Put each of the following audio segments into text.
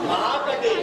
महागते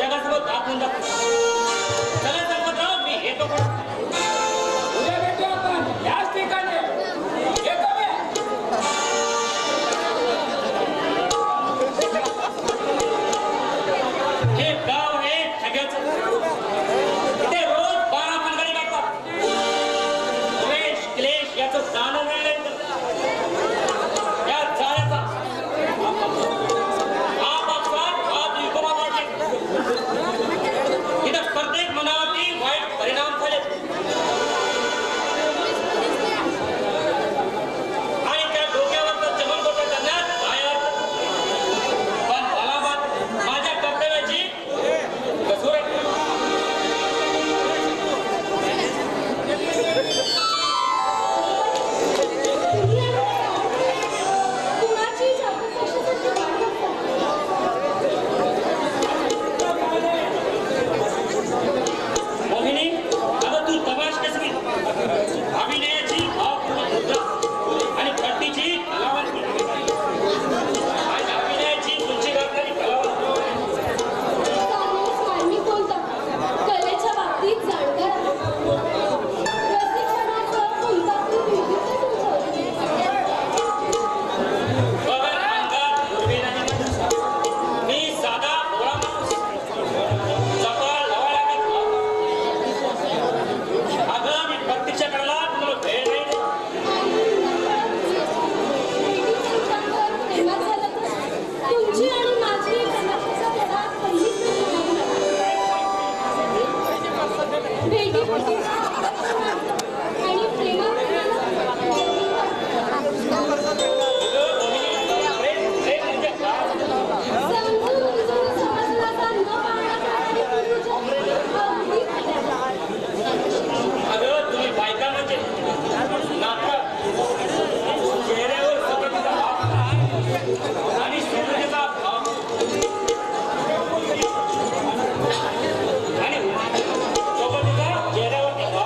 जगासोबत दाखवून दाखव. चला संपतराव, मी येतो. उद्या भेटू आपण याच ठिकाणी. येतो मी. हे गाव आहे ठग्याचं. इथे रोज 12 मनगडी काढतात. क्लेश क्लेश याचं जाणं मिळालं. या जाण्याचा हा पक्षात हा दिलकुमा वाटले. इथं प्रत्येक मनावरती वाईट परिणाम झाले आणि त्या डोक्यावरचं चमनगोट करण्यात काय अर्थ. पण मला माझ्या कर्तव्याची कसूर आहे. मोहिनी, अगं तू तमाश कसली. अभिनयाची भावपूर्ण मुद्रा आणि भट्टीची कलावंती. आणि अभिनयाची तुझी घातलेली कलावंती. मी बोलतो कलेच्या बाबतीत जाणकार आहे. प्रशिक्षणाचं फुलपाखरू विविध बगर अंगात दुर्बी नाही. मी साधा भोळा माणूस. चपळ लवाळ्यागत भाव. अगं मी प्रत्यक्ष करायला तुला वेळ नाही. प्रेमात झालं तर तुमची आणि माझी प्रेमाचा लढा पहिलीच भेटीपोटीचा आणि प्रेमामध्ये प्रेम म्हणजे काय? अगं तुम्ही बायका म्हणजे नाटक चेहऱ्यावर सुगंधीचा भाव आणि सुगंधीचा भाव आणि सोबतीचा चेहऱ्यावरती भाव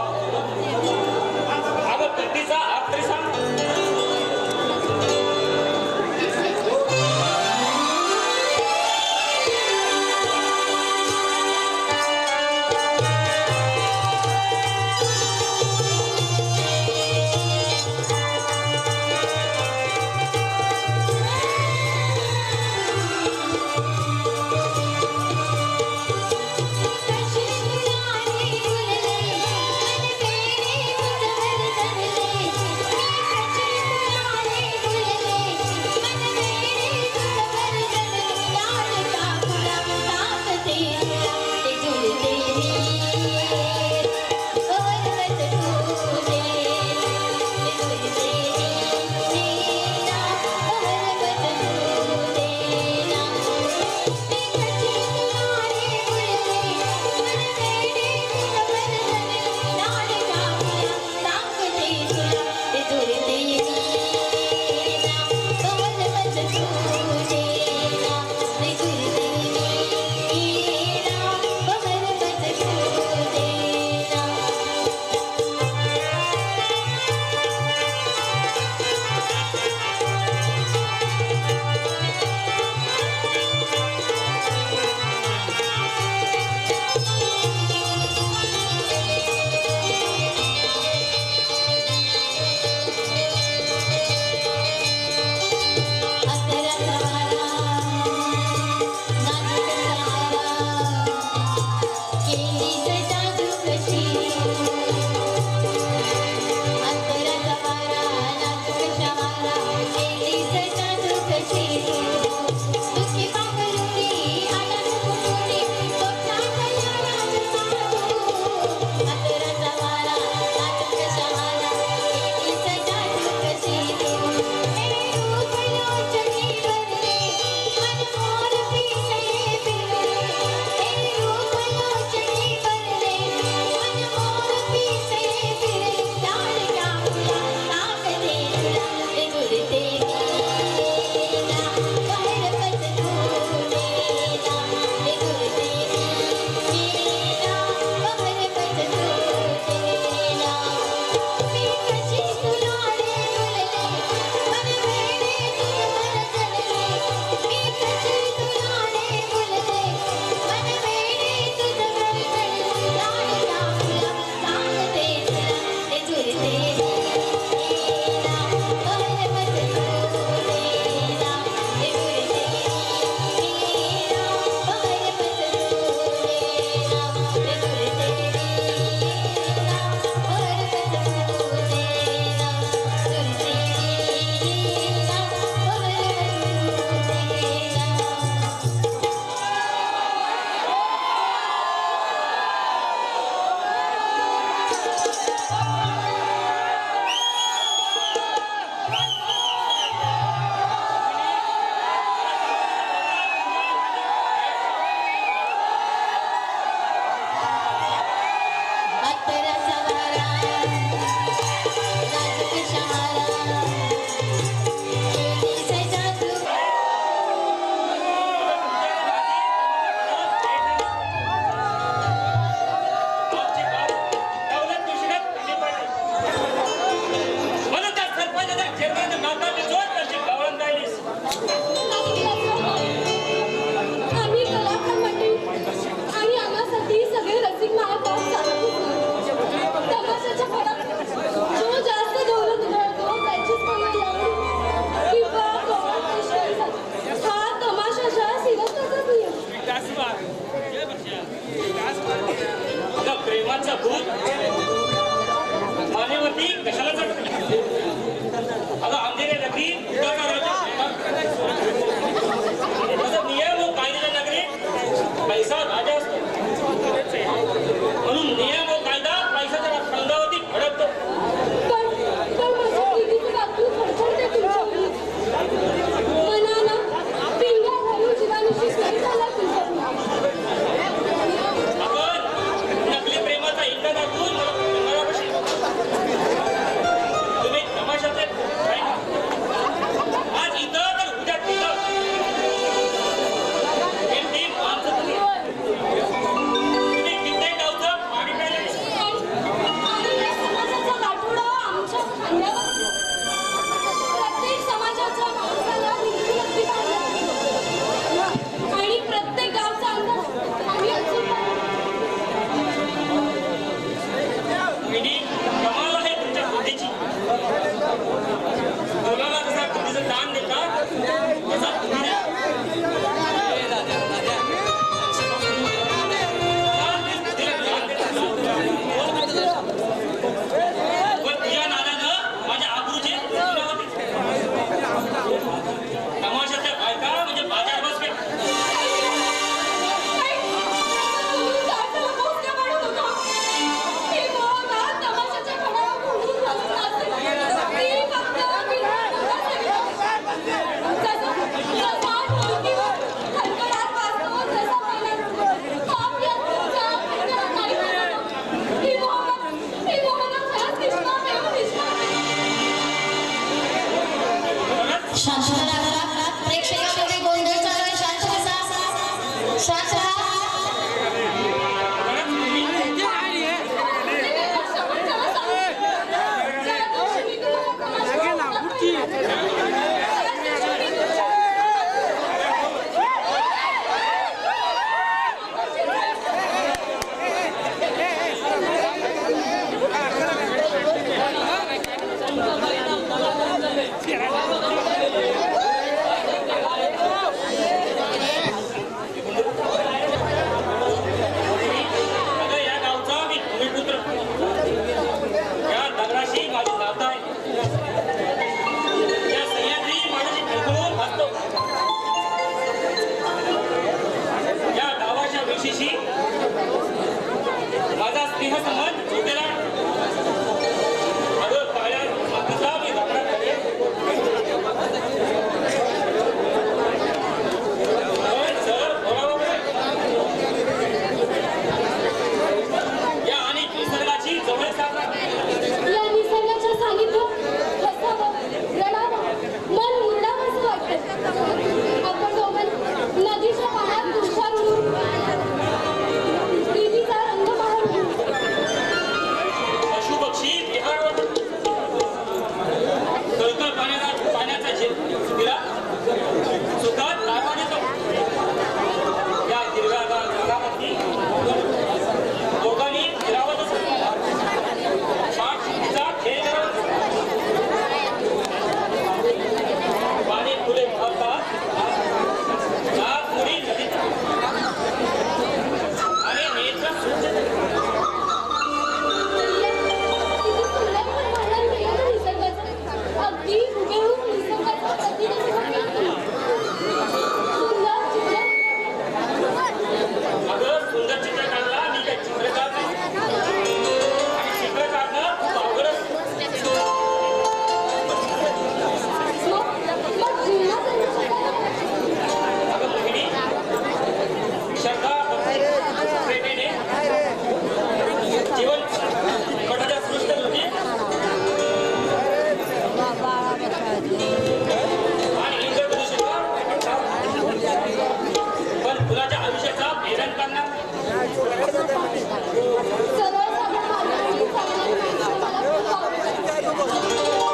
तुळशीशी माझा स्नेह संबंध जोडलेला अगं काळ्या मातीचा मी घातला करे सर बोलावं या आणि निसर्गाची जवळ साधना या निसर्गाच्या सानिध्यात बसावं, रडावं, मन मुरडावंसं वाटतं. आपण दोघं नदीच्या पाण्यात तुषार उडून प्रीतीचा रंग बहरून पशु पक्षी विहारावर कळकळ पाण्याचा जिरा सुखात लाभून येतो. या हिरव्यागार जगामध्ये दोघांनी फिरावत असत पाठीचा खेळ करत पाणी फुले वाहतात नाग मुडी नदीत आणि नेत्र स्वच्छ अगदी हुबेहूब निसर्गाचा प्रतिनिधित्व करतो. सुंदर चित्र अगं सुंदर चित्र काढला मी काय चित्रकार नाही आणि चित्र काढणं खूप अवघड असतं. मग जीवनात अगं मोहिनी श्रद्धा प्रेमेने जीवन पटाच्या सृष्ट होती आणि इंद्रधनुष्याचा पण फुलाच्या आयुष्याचा भेदन करणार सरळ साधा मार्गाने चालण्यापेक्षा मला खूप आवडतं.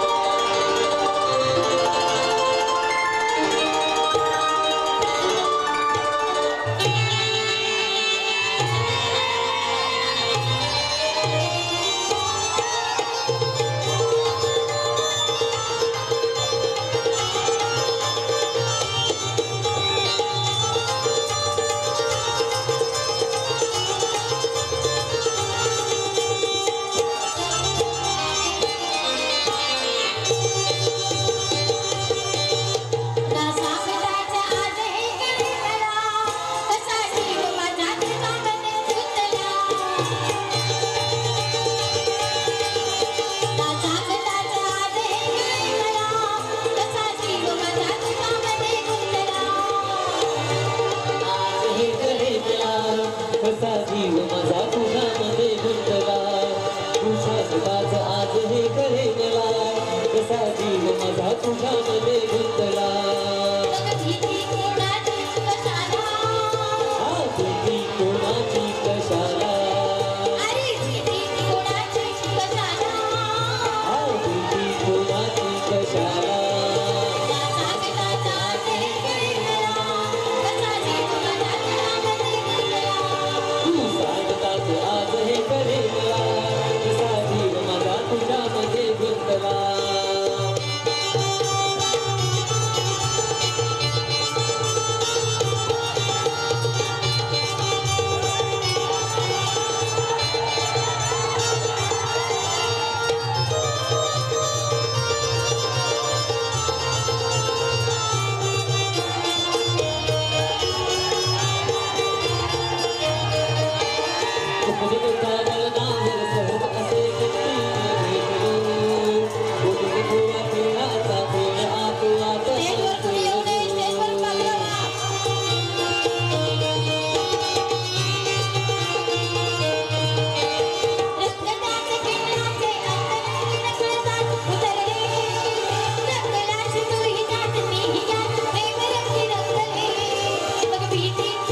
कसा जीव माझा तुझ्यामध्ये गुंतला तुझ्या सुखाच आज हे कळेला कसा जीव माझा तुझ्यामध्ये गुंतला हा प्रीती कोणाची कशाला हा प्रीती कोणाची कशाला तू सांगताच आज हे करेला कसा जीव माझा तुझ्यामध्ये गुंतला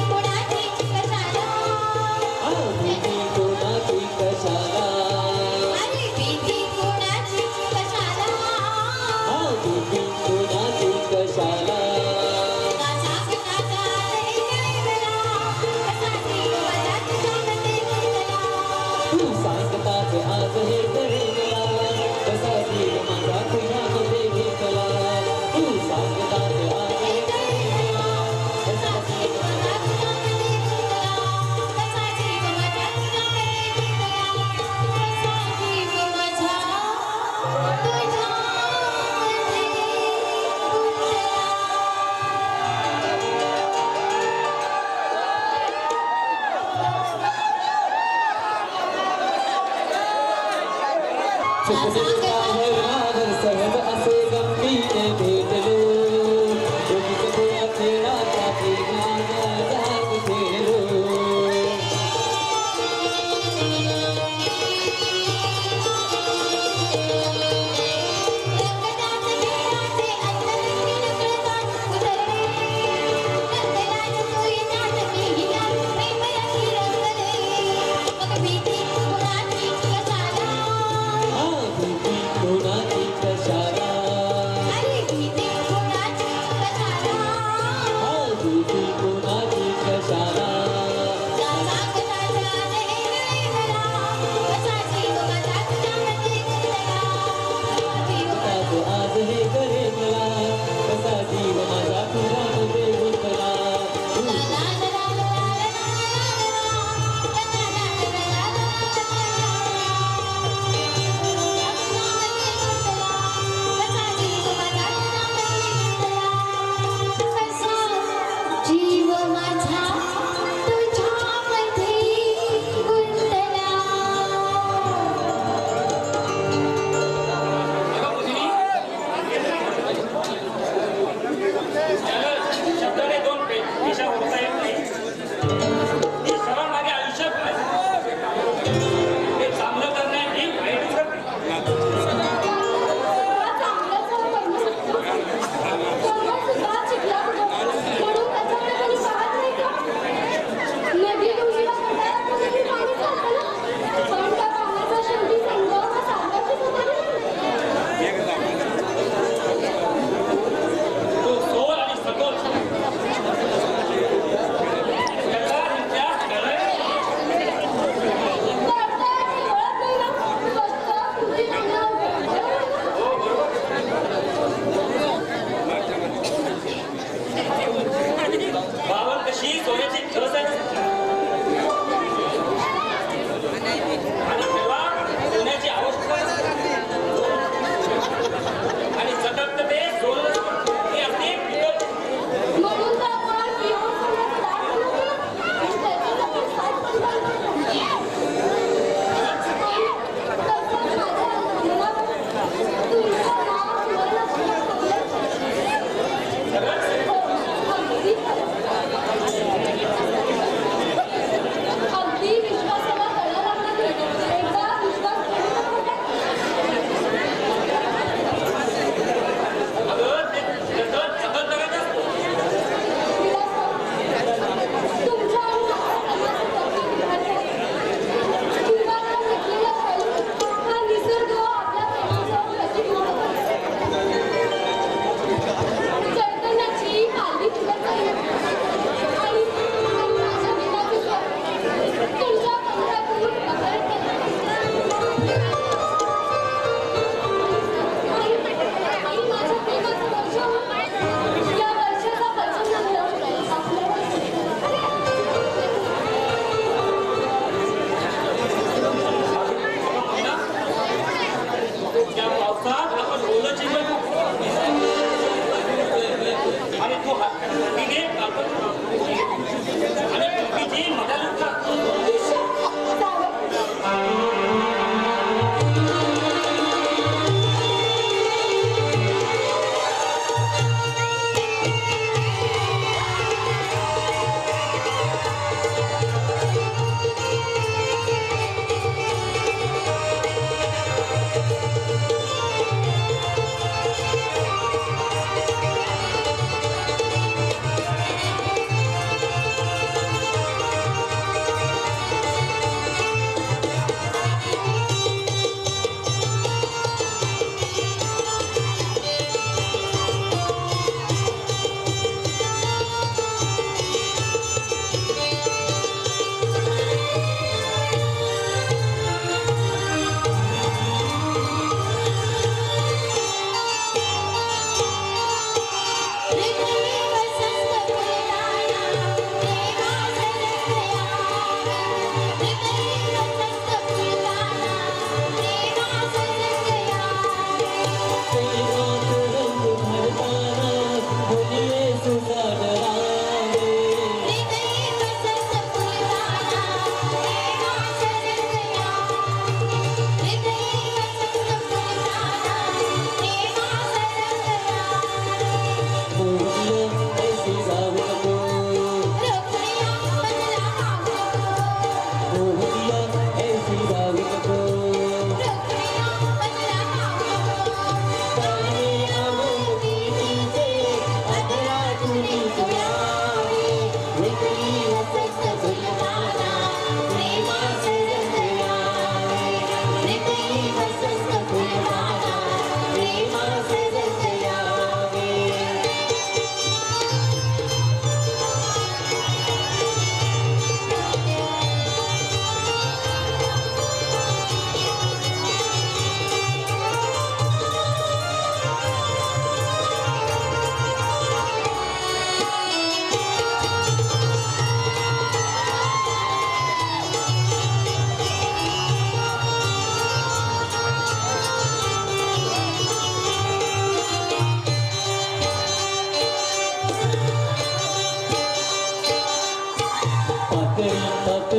कोणाची कशाला सुखदुःखावर सहज असे गंभीर भेटलो दोघीच थोडा खेळाचा प्रेमानं जात खेळलो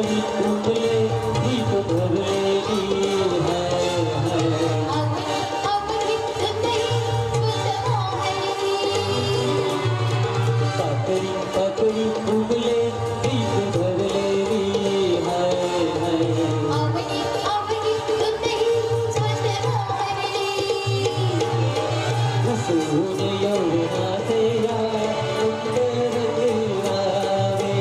साखरी उमले दीप भरलेली हाय साखरी साखरी उमले दीप भरलेली हाय हसून यवनाचे या अंतर देवावे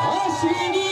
अश्विनी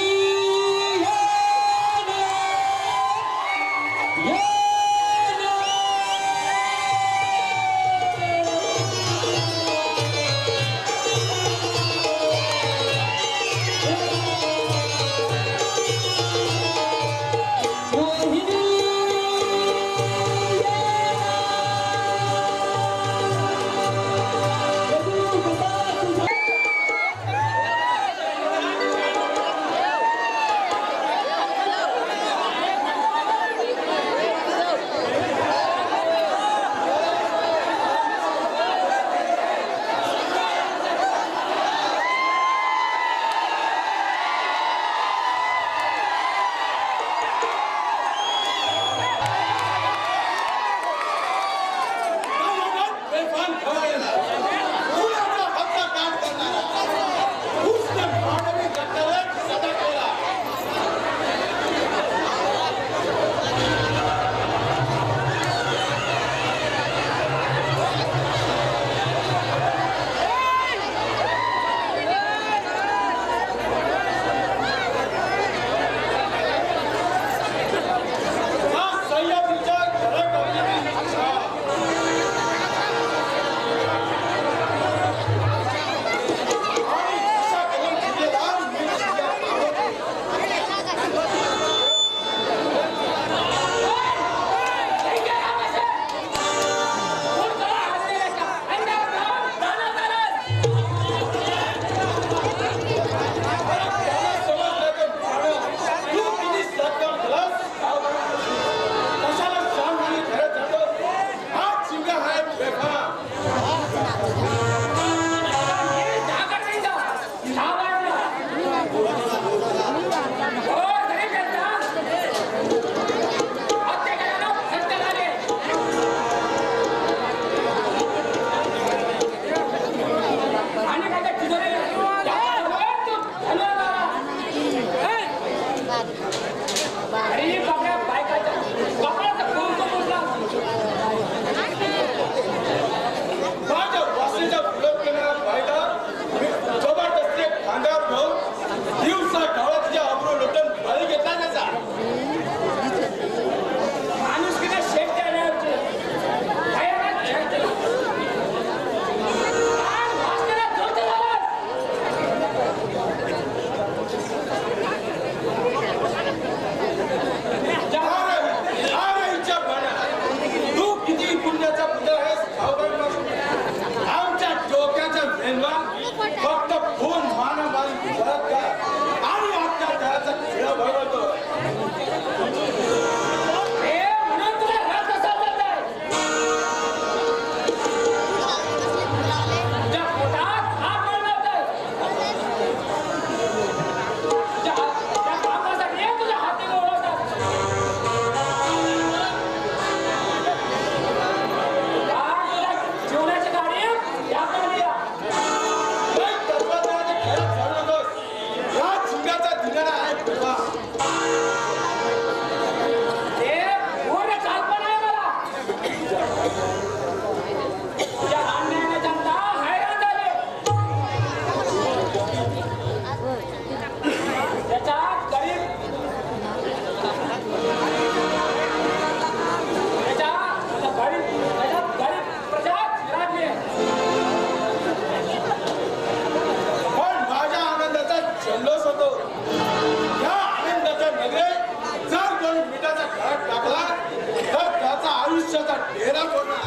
घेरा फोडणार.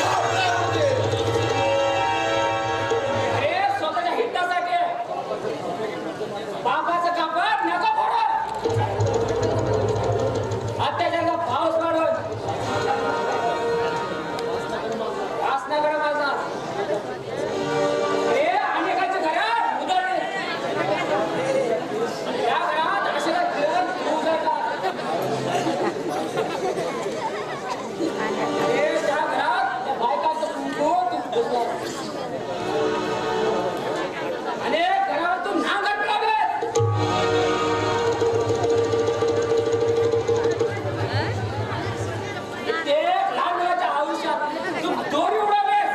आपल्या होते. अरे स्वतःच्या हितासाठी बापाचं कापड नका फोडा. अत्याचाराचा पाऊस वाढवून वासनाकडे माझा अरे अनेकांच्या घरात उधळले. या घरात अशाला खेळत उधळला. अरे त्या घरात त्या बायकाचं कुंकू घुसलं. अनेक घरातून नांगर लागले. कित्येक लहान मुलाच्या आयुष्यात तू दोरी उडवलेस.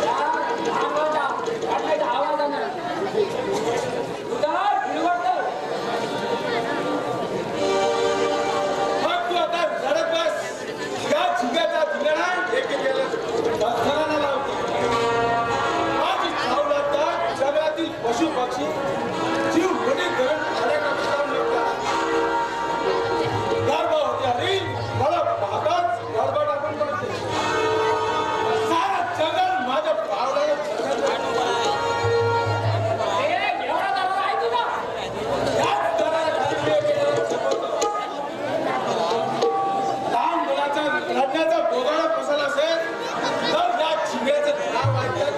त्या लहान मुलाच्या रडण्याच्या आवाजानं उदार फिरवतं. मग तू आता रडत बस. या झिंग्याचा धिंगाणा एकेकाला पथराला लावतो. आज सावलात जगातील पशु पक्षी जीव मोठी धरण आल्याचा विचार नव्हता. गर्भ होते हरी मला पाहताच गर्भ टाकून पडते. सारं जगन माझ्या पावलाला अरे एवढा दरवाजा आहे तुझा. याच दराला खाली गेलेलं झोपवतं. लहान मुलाचा रडण्याचा बोगाळा बसला असेल तर या झिंग्याचं नाव ऐकत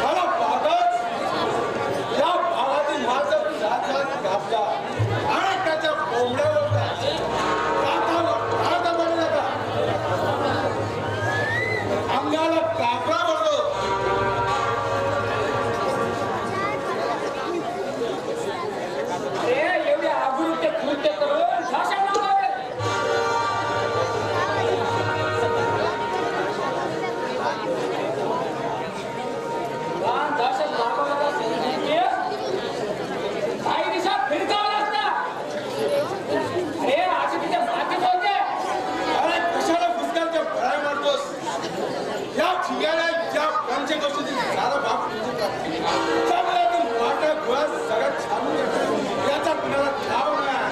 मला पाहताच या भागातील माझं जात कापला आणि त्याच्या कोंबड्यावर हात पडू नका. अंगाला कापडा पडतो. अरे एवढे अगुरुते कृत्य करून भाषण लावावे. पण दहशत लागायला संधी काही दिशा फिरकावं लागतं. अरे अशी तिथे मातीच होते. अरे कशाला पुस्तकाच्या भराय मारतोस. या झिंग्याला या पंचगोष्टीतील सारा भाग चांगल्यातील वाटा गोळा सगळ्यात छानून येतो. याचा कुणाला ठाव नाही.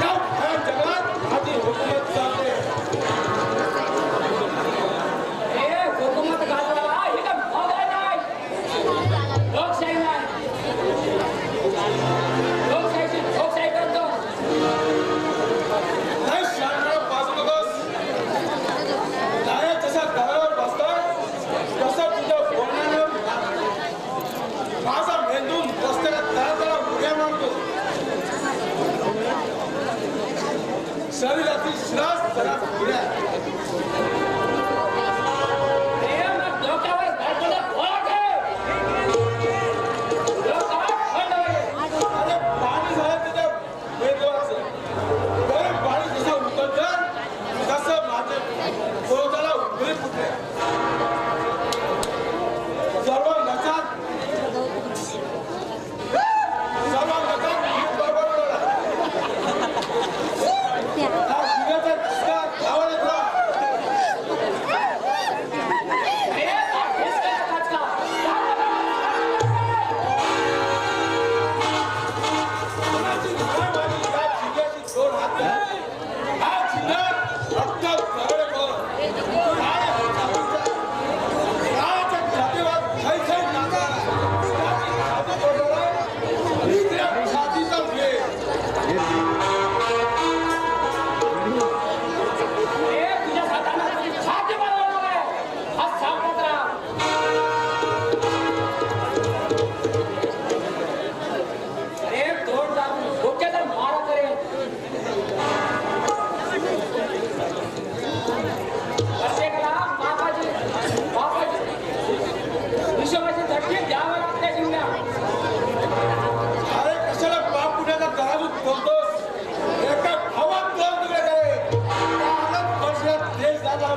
या भया जगात माझी हुकूमत चालते. अरे हुकूमत गाजवायला हे काय मोगल नाही. लोकशाही नाही. लोकशाही करतो. नाही शांतपणे वाजू नकोस. नायक जसा घरावर बसतात तसा तुझ्या बोलण्यानं माझा मेंदू रस्त्याला तळातळा उड्या मारतो. शरीरातील श्वास जरा उड्या. अरे मग डोक्यावर धडपडत गोळा ठेव. डोक्यावर थंड होईल. अरे पाणी झालं तुझ्या मेंदूचं. गरम पाणी जसं उकळतं तसं माझ्या पोटाला उघडी फुटले. सर्व नचात बरोबर बोला. हा झिंग्याचा ठसका गावाला येतो. अरे मग ठेचका काचका. कोणाची घाण वाली या झिंग्याची दोन हात आहे. हा झिंगा अक्कल दगड कर. काळाच्या छातीवर खैखै नाका. त्याची छाती पडणार आणि त्या छातीचा वेग. अरे तुझ्या हाताला तुझी छाती बनवणार आहे. हा सावकाश राहा. अरे तोड जाऊन डोक्याचा मारा करेल. प्रत्येकाला बापाची हिशोबाची झटके द्यावं लागते जिंकण्या. अरे कशाला बाप पुण्याचा दराजूत बोलतोस. एका भावात दोन तुकडे करे. कालच वर्षात देश झाला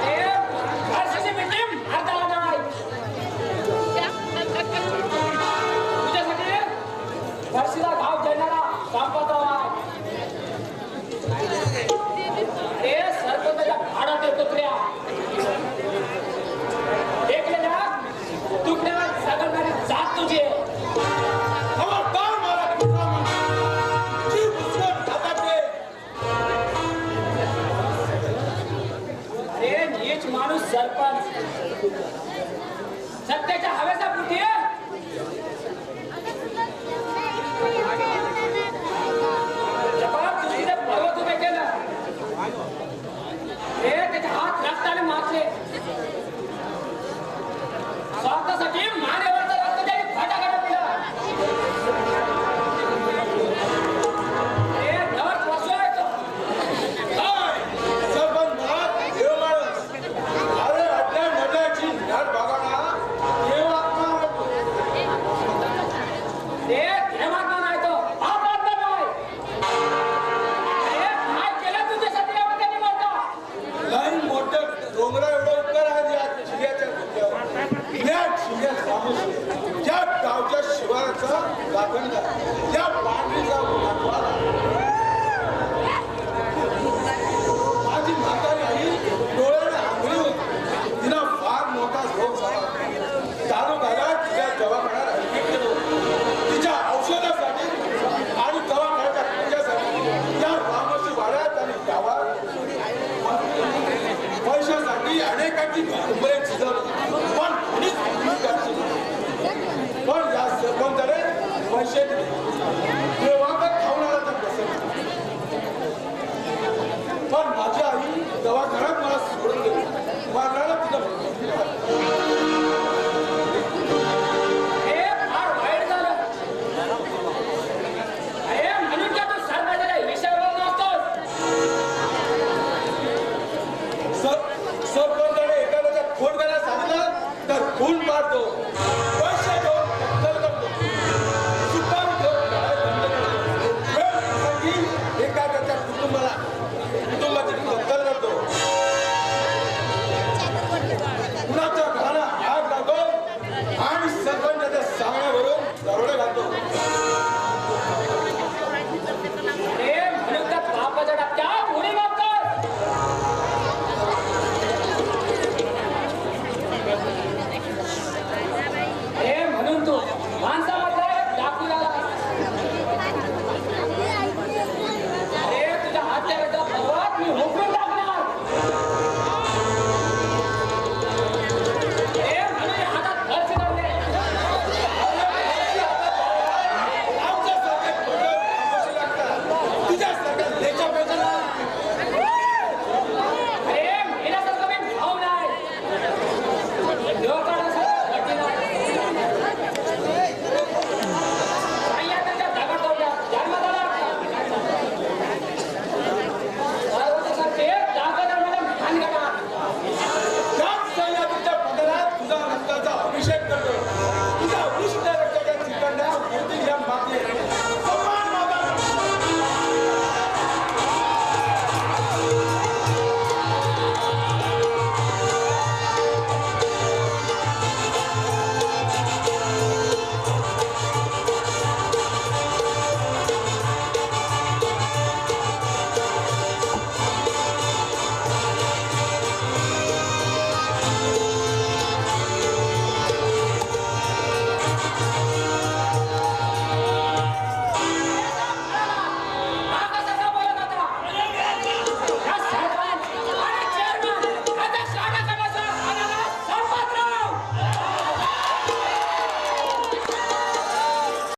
अरे वर्षाची मीटिंग अर्धाला नाही. तुझ्यासाठी वर्षीला घाव देणारा संपत आहे. अरे सरपंचाच्या भाडात येतो तुऱ्या.